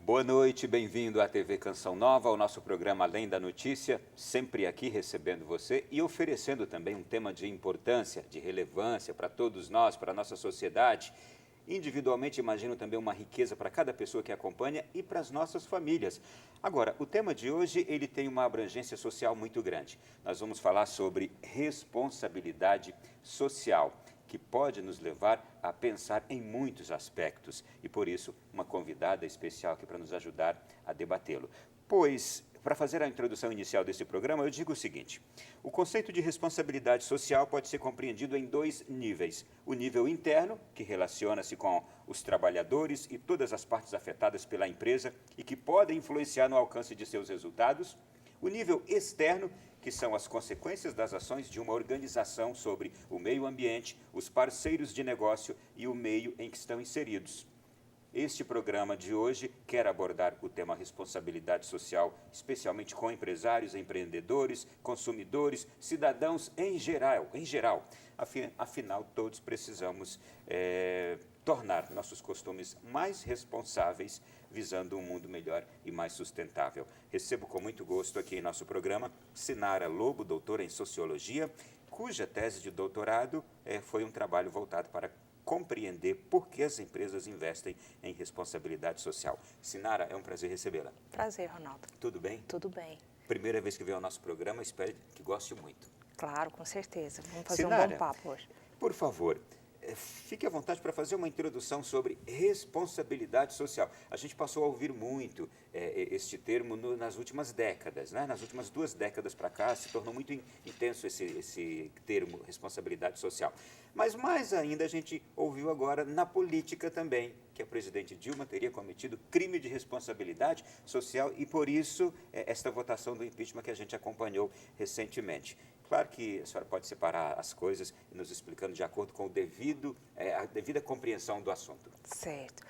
Boa noite, bem-vindo à TV Canção Nova, ao nosso programa Além da Notícia, sempre aqui recebendo você e oferecendo também um tema de importância, de relevância para todos nós, para a nossa sociedade. Individualmente, imagino também uma riqueza para cada pessoa que acompanha e para as nossas famílias. Agora, o tema de hoje, ele tem uma abrangência social muito grande. Nós vamos falar sobre responsabilidade social, que pode nos levar a pensar em muitos aspectos. E, por isso, uma convidada especial aqui para nos ajudar a debatê-lo. Pois, para fazer a introdução inicial desse programa, eu digo o seguinte: o conceito de responsabilidade social pode ser compreendido em dois níveis. O nível interno, que relaciona-se com os trabalhadores e todas as partes afetadas pela empresa e que podem influenciar no alcance de seus resultados. O nível externo, que são as consequências das ações de uma organização sobre o meio ambiente, os parceiros de negócio e o meio em que estão inseridos. Este programa de hoje quer abordar o tema responsabilidade social, especialmente com empresários, empreendedores, consumidores, cidadãos em geral. Afinal, todos precisamos tornar nossos costumes mais responsáveis, visando um mundo melhor e mais sustentável. Recebo com muito gosto aqui em nosso programa Sinara Lobo, doutora em Sociologia, cuja tese de doutorado foi um trabalho voltado para compreender por que as empresas investem em responsabilidade social. Sinara, é um prazer recebê-la. Prazer, Ronaldo. Tudo bem? Tudo bem. Primeira vez que veio ao nosso programa, espero que goste muito. Claro, com certeza. Vamos fazer Sinara, um bom papo hoje. Por favor, fique à vontade para fazer uma introdução sobre responsabilidade social. A gente passou a ouvir muito este termo nas últimas décadas, né? Nas últimas 2 décadas para cá, se tornou muito intenso esse termo, responsabilidade social. Mas mais ainda a gente ouviu agora na política também, que a presidente Dilma teria cometido crime de responsabilidade social e por isso esta votação do impeachment que a gente acompanhou recentemente. Claro que a senhora pode separar as coisas e nos explicando de acordo com a devida compreensão do assunto. Certo.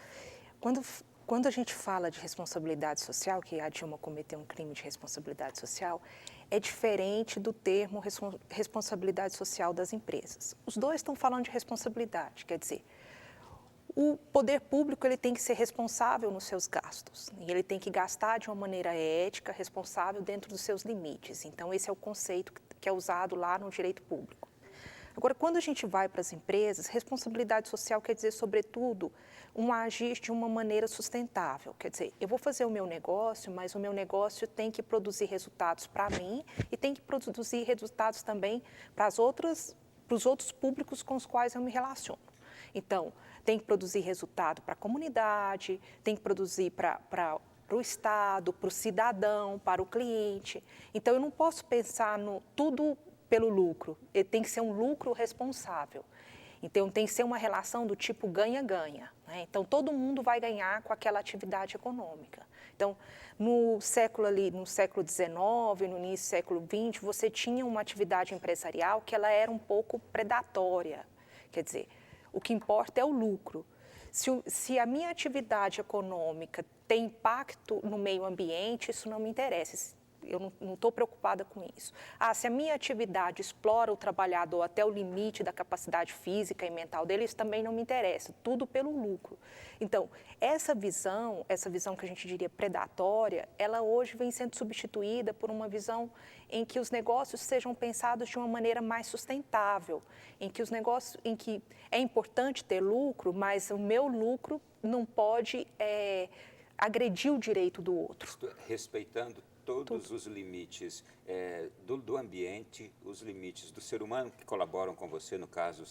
Quando a gente fala de responsabilidade social, que a Dilma cometeu um crime de responsabilidade social, é diferente do termo responsabilidade social das empresas. Os dois estão falando de responsabilidade, quer dizer, o poder público ele tem que ser responsável nos seus gastos e ele tem que gastar de uma maneira ética, responsável dentro dos seus limites. Então, esse é o conceito que é usado lá no direito público. Agora, quando a gente vai para as empresas, responsabilidade social quer dizer, sobretudo, agir de uma maneira sustentável. Quer dizer, eu vou fazer o meu negócio, mas o meu negócio tem que produzir resultados para mim e tem que produzir resultados também para os outros públicos com os quais eu me relaciono. Então, tem que produzir resultado para a comunidade, tem que produzir para o Estado, para o cidadão, para o cliente. Então, eu não posso pensar no tudo pelo lucro, ele tem que ser um lucro responsável. Então, tem que ser uma relação do tipo ganha-ganha, né? Então, todo mundo vai ganhar com aquela atividade econômica. Então, no século XIX, no início do século XX, você tinha uma atividade empresarial que ela era um pouco predatória. Quer dizer, o que importa é o lucro. Se a minha atividade econômica tem impacto no meio ambiente, isso não me interessa. Eu não estou preocupada com isso. Se a minha atividade explora o trabalhador até o limite da capacidade física e mental dele, isso também não me interessa, tudo pelo lucro. Então, essa visão que a gente diria predatória, ela hoje vem sendo substituída por uma visão em que os negócios sejam pensados de uma maneira mais sustentável, em que é importante ter lucro, mas o meu lucro não pode agredir o direito do outro. Respeitando todos os limites do ambiente, os limites do ser humano que colaboram com você, no caso,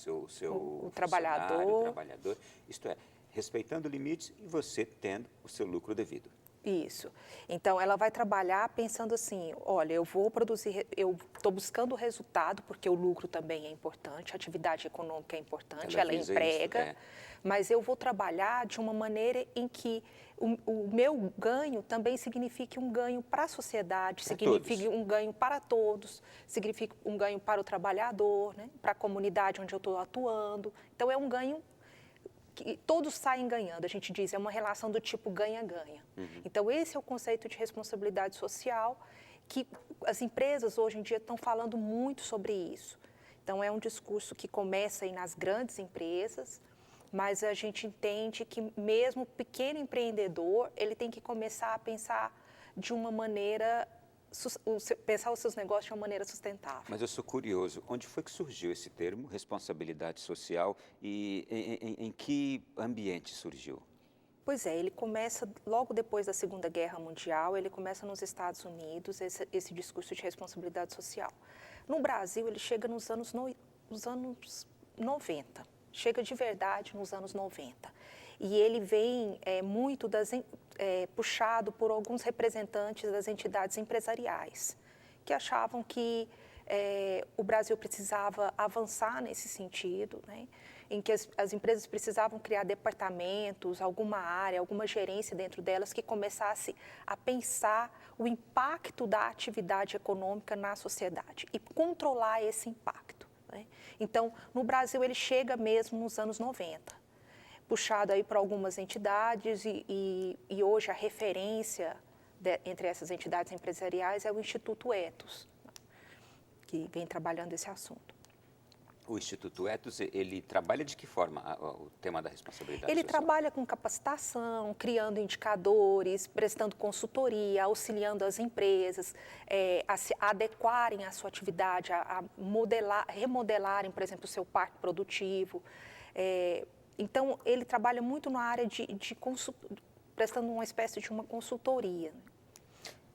o trabalhador. Isto é, respeitando limites e você tendo o seu lucro devido. Isso. Então, ela vai trabalhar pensando assim, olha, eu estou buscando o resultado, porque o lucro também é importante, a atividade econômica é importante, ela emprega, mas eu vou trabalhar de uma maneira em que o meu ganho também signifique um ganho para a sociedade, signifique um ganho para todos, signifique um ganho para o trabalhador, né, para a comunidade onde eu estou atuando. Então, é um ganho que todos saem ganhando, a gente diz, é uma relação do tipo ganha-ganha. Então, esse é o conceito de responsabilidade social, que as empresas hoje em dia estão falando muito sobre isso. Então, é um discurso que começa aí nas grandes empresas, mas a gente entende que mesmo o pequeno empreendedor, ele tem que começar a pensar de uma maneira, pensar os seus negócios de uma maneira sustentável. Mas eu sou curioso, onde foi que surgiu esse termo, responsabilidade social, e em que ambiente surgiu? Pois é, ele começa logo depois da Segunda Guerra Mundial, ele começa nos Estados Unidos, esse discurso de responsabilidade social. No Brasil, ele chega nos anos 90, chega de verdade nos anos 90. E ele vem muito puxado por alguns representantes das entidades empresariais, que achavam que o Brasil precisava avançar nesse sentido, né? Em que as empresas precisavam criar departamentos, alguma área, alguma gerência dentro delas que começasse a pensar o impacto da atividade econômica na sociedade e controlar esse impacto, né? Então, no Brasil, ele chega mesmo nos anos 90, puxado aí por algumas entidades e hoje a referência entre essas entidades empresariais é o Instituto Ethos, que vem trabalhando esse assunto. O Instituto Ethos, ele trabalha de que forma o tema da responsabilidade Ele social? trabalha com capacitação, criando indicadores, prestando consultoria, auxiliando as empresas a se adequarem à sua atividade, a remodelarem, por exemplo, o seu parque produtivo. Então, ele trabalha muito na área prestando uma espécie de uma consultoria.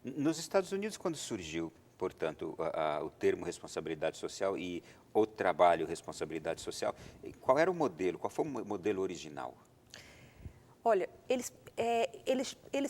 Nos Estados Unidos, quando surgiu, portanto, o termo responsabilidade social e o trabalho responsabilidade social, qual era o modelo, qual foi o modelo original? Olha, eles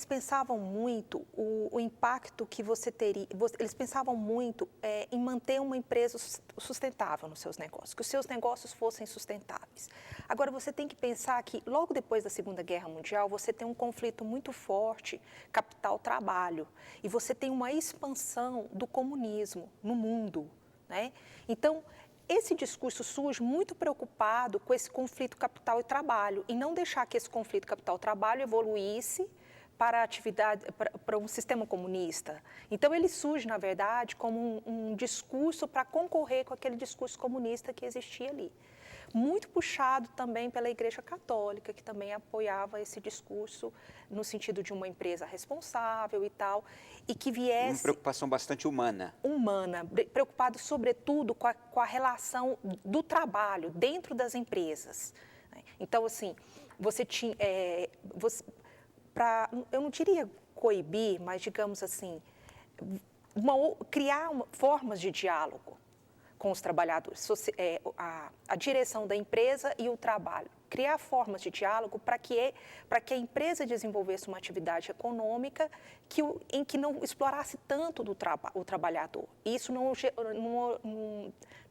pensavam muito o impacto que você teria, eles pensavam muito em manter uma empresa sustentável nos seus negócios, que os seus negócios fossem sustentáveis. Agora, você tem que pensar que logo depois da Segunda Guerra Mundial, você tem um conflito muito forte, capital-trabalho, e você tem uma expansão do comunismo no mundo, né? Então, esse discurso surge muito preocupado com esse conflito capital e trabalho e não deixar que esse conflito capital-trabalho evoluísse para para um sistema comunista. Então, ele surge, na verdade, como um discurso para concorrer com aquele discurso comunista que existia ali. Muito puxado também pela Igreja Católica, que também apoiava esse discurso no sentido de uma empresa responsável e tal, e que viesse... Uma preocupação bastante humana. Humana, preocupado sobretudo com a relação do trabalho dentro das empresas. Então, assim, você tinha... eu não diria coibir, mas, digamos assim, criar formas de diálogo com os trabalhadores, a direção da empresa e o trabalho. Criar formas de diálogo para que a empresa desenvolvesse uma atividade econômica em que não explorasse tanto o trabalhador. E isso não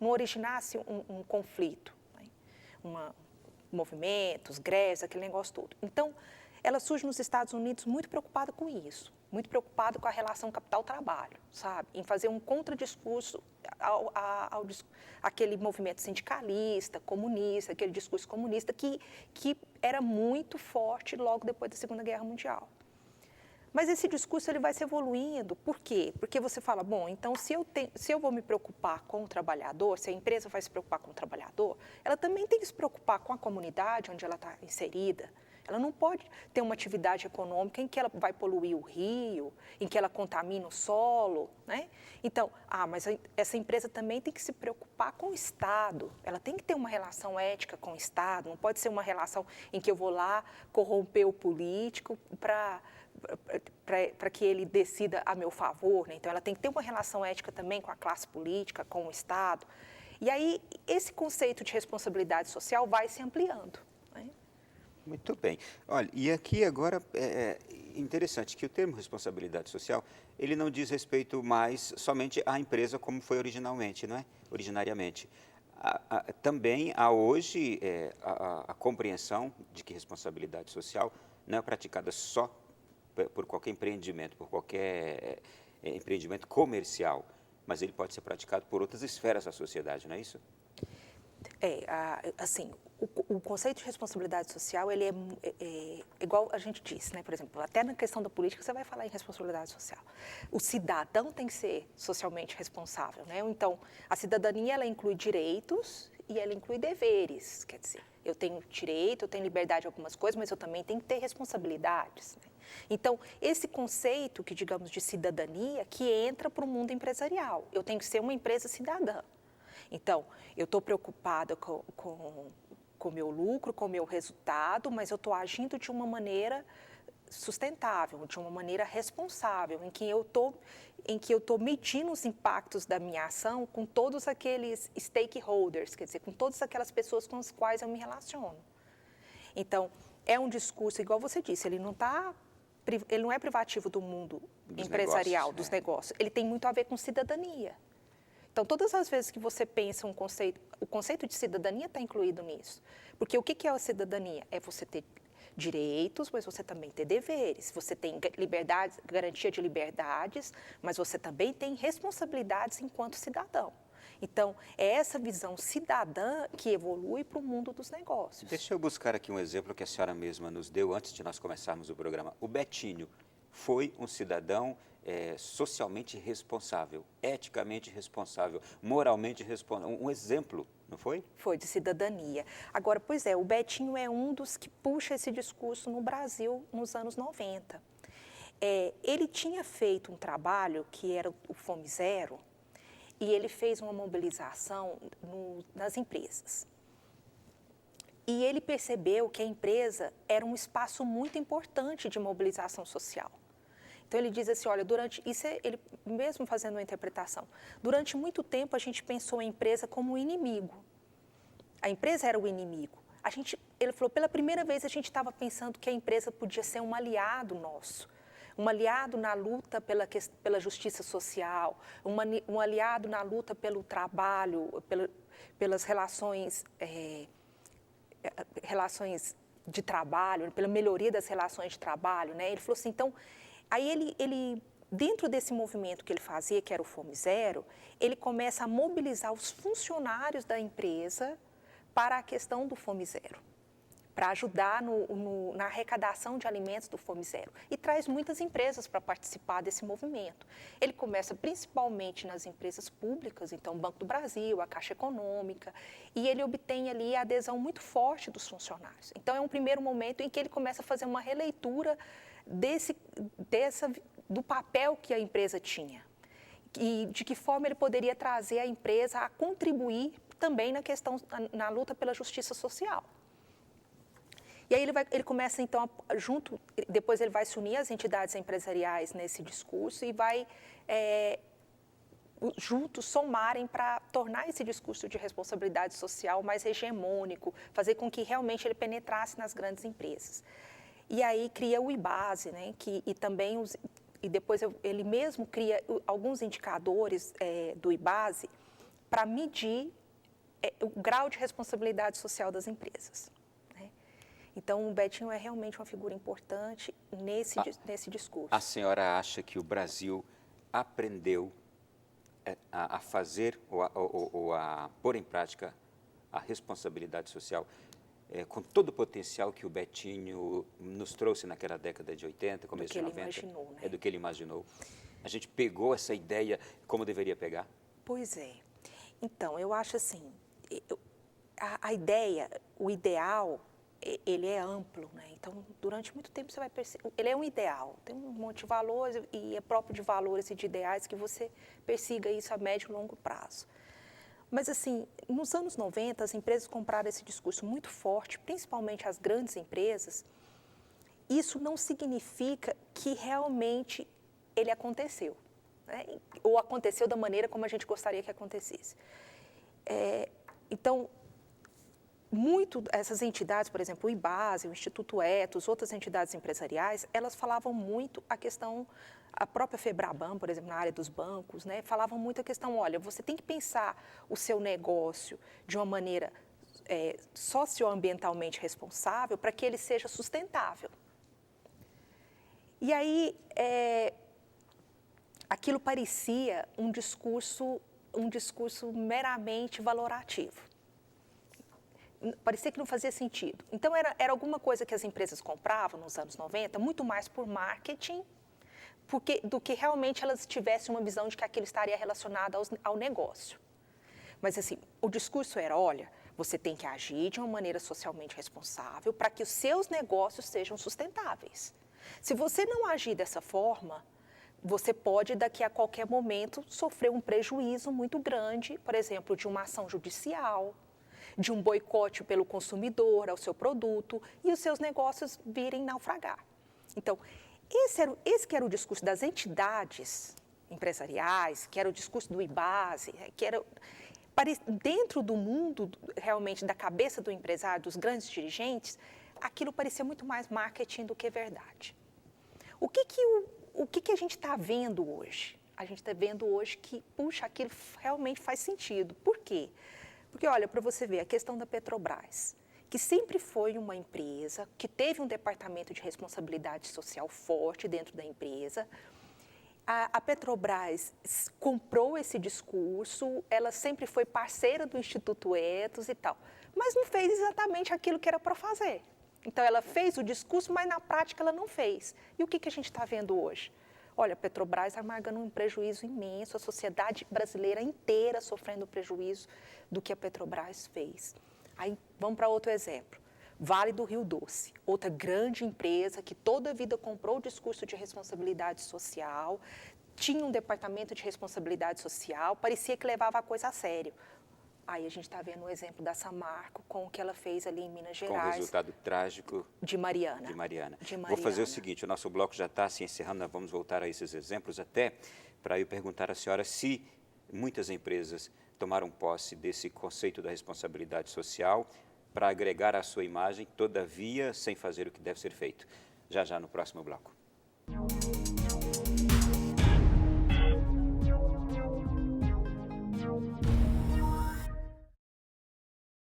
originasse um conflito, né? Movimentos, greves, aquele negócio todo. Então, ela surge nos Estados Unidos muito preocupada com isso, muito preocupada com a relação capital-trabalho, sabe? Em fazer um contradiscurso àquele movimento sindicalista, comunista, aquele discurso comunista que era muito forte logo depois da Segunda Guerra Mundial. Mas esse discurso ele vai se evoluindo. Por quê? Porque você fala, bom, então se eu vou me preocupar com o trabalhador, se a empresa vai se preocupar com o trabalhador, ela também tem que se preocupar com a comunidade onde ela está inserida. Ela não pode ter uma atividade econômica em que ela vai poluir o rio, em que ela contamina o solo, né? Então, mas essa empresa também tem que se preocupar com o Estado. Ela tem que ter uma relação ética com o Estado, não pode ser uma relação em que eu vou lá corromper o político para que ele decida a meu favor, né? Então, ela tem que ter uma relação ética também com a classe política, com o Estado. E aí, esse conceito de responsabilidade social vai se ampliando. Muito bem. Olha, e aqui agora é interessante que o termo responsabilidade social, ele não diz respeito mais somente à empresa como foi originalmente, não é? Originariamente. Também há hoje a compreensão de que responsabilidade social não é praticada só por qualquer empreendimento, por qualquer empreendimento comercial, mas ele pode ser praticado por outras esferas da sociedade, não é isso? Assim, o conceito de responsabilidade social, ele é igual a gente disse, né? Por exemplo, até na questão da política você vai falar em responsabilidade social. O cidadão tem que ser socialmente responsável, né? Então, a cidadania, ela inclui direitos e ela inclui deveres, quer dizer, eu tenho direito, eu tenho liberdade de algumas coisas, mas eu também tenho que ter responsabilidades, né? Então, esse conceito que, digamos, de cidadania, que entra para o mundo empresarial. Eu tenho que ser uma empresa cidadã. Então, eu estou preocupada com o meu lucro, com o meu resultado, mas eu estou agindo de uma maneira sustentável, de uma maneira responsável, em que eu estou medindo os impactos da minha ação com todos aqueles stakeholders, quer dizer, com todas aquelas pessoas com as quais eu me relaciono. Então, é um discurso, igual você disse, ele não é privativo do mundo empresarial, dos negócios. Ele tem muito a ver com cidadania. Então, todas as vezes que você pensa o conceito de cidadania está incluído nisso. Porque o que é a cidadania? É você ter direitos, mas você também tem deveres. Você tem liberdade, garantia de liberdades, mas você também tem responsabilidades enquanto cidadão. Então, é essa visão cidadã que evolui para o mundo dos negócios. Deixa eu buscar aqui um exemplo que a senhora mesma nos deu antes de nós começarmos o programa. O Betinho foi um cidadão socialmente responsável, eticamente responsável, moralmente responsável. Um exemplo, não foi? Foi, de cidadania. Agora, pois é, o Betinho é um dos que puxa esse discurso no Brasil nos anos 90. Ele tinha feito um trabalho que era o Fome Zero, e ele fez uma mobilização nas empresas. E ele percebeu que a empresa era um espaço muito importante de mobilização social. Então, ele diz assim, olha, ele mesmo fazendo uma interpretação, durante muito tempo a gente pensou a empresa como um inimigo. A empresa era o inimigo. Ele falou, pela primeira vez a gente estava pensando que a empresa podia ser um aliado nosso. Um aliado na luta pela justiça social, um aliado na luta pelo trabalho, pelas relações de trabalho, pela melhoria das relações de trabalho, né? Ele falou assim, então, aí ele dentro desse movimento que ele fazia, que era o Fome Zero, ele começa a mobilizar os funcionários da empresa para a questão do Fome Zero, para ajudar na arrecadação de alimentos do Fome Zero. E traz muitas empresas para participar desse movimento. Ele começa principalmente nas empresas públicas, então o Banco do Brasil, a Caixa Econômica, e ele obtém ali a adesão muito forte dos funcionários. Então é um primeiro momento em que ele começa a fazer uma releitura do papel que a empresa tinha e de que forma ele poderia trazer a empresa a contribuir também na luta pela justiça social. E aí ele começa, então, depois ele vai se unir às entidades empresariais nesse discurso e vai, juntos, somarem para tornar esse discurso de responsabilidade social mais hegemônico, fazer com que realmente ele penetrasse nas grandes empresas. E aí cria o IBASE, né, e depois ele mesmo cria alguns indicadores do IBASE para medir o grau de responsabilidade social das empresas. Então, o Betinho é realmente uma figura importante nesse discurso. A senhora acha que o Brasil aprendeu a fazer ou a pôr em prática a responsabilidade social com todo o potencial que o Betinho nos trouxe naquela década de 80, começo de 90? Imaginou, né? Do que ele imaginou. A gente pegou essa ideia como deveria pegar? Pois é. Então, eu acho assim, a ideia, o ideal, ele é amplo, né? Então, durante muito tempo você vai perceber, ele é um ideal, tem um monte de valores e é próprio de valores e de ideais que você persiga isso a médio e longo prazo. Mas, assim, nos anos 90, as empresas compraram esse discurso muito forte, principalmente as grandes empresas. Isso não significa que realmente ele aconteceu, né? Ou aconteceu da maneira como a gente gostaria que acontecesse. Então, essas entidades, por exemplo, o IBASE, o Instituto Etos, outras entidades empresariais, elas falavam muito a própria FEBRABAN, por exemplo, na área dos bancos, né, falavam muito a questão, olha, você tem que pensar o seu negócio de uma maneira socioambientalmente responsável para que ele seja sustentável. E aí, aquilo parecia um discurso meramente valorativo. Parecia que não fazia sentido. Então, era alguma coisa que as empresas compravam nos anos 90, muito mais por marketing, do que realmente elas tivessem uma visão de que aquilo estaria relacionado ao negócio. Mas, assim, o discurso era, olha, Você tem que agir de uma maneira socialmente responsável para que os seus negócios sejam sustentáveis. Se você não agir dessa forma, você pode, daqui a qualquer momento, sofrer um prejuízo muito grande, por exemplo, de uma ação judicial, de um boicote pelo consumidor ao seu produto e os seus negócios virem naufragar. Então, esse que era o discurso das entidades empresariais, que era o discurso do IBASE, que era dentro do mundo, realmente, da cabeça do empresário, dos grandes dirigentes, aquilo parecia muito mais marketing do que verdade. O que a gente está vendo hoje? A gente está vendo hoje que, puxa, aquilo realmente faz sentido. Por quê? Porque, olha, para você ver, a questão da Petrobras, que sempre foi uma empresa, que teve um departamento de responsabilidade social forte dentro da empresa, a Petrobras comprou esse discurso, ela sempre foi parceira do Instituto Ethos e tal, mas não fez exatamente aquilo que era para fazer. Então, ela fez o discurso, mas na prática ela não fez. E o que a gente está vendo hoje? Olha, a Petrobras amargando um prejuízo imenso, a sociedade brasileira inteira sofrendo prejuízo do que a Petrobras fez. Aí, vamos para outro exemplo. Vale do Rio Doce, outra grande empresa que toda a vida comprou o discurso de responsabilidade social, tinha um departamento de responsabilidade social, parecia que levava a coisa a sério. Aí a gente está vendo o exemplo da Samarco com o que ela fez ali em Minas Gerais. Com o resultado trágico de Mariana. De Mariana. Vou fazer o seguinte, o nosso bloco já está se encerrando, nós vamos voltar a esses exemplos até para eu perguntar à senhora se muitas empresas tomaram posse desse conceito da responsabilidade social para agregar à sua imagem, todavia sem fazer o que deve ser feito. Já no próximo bloco.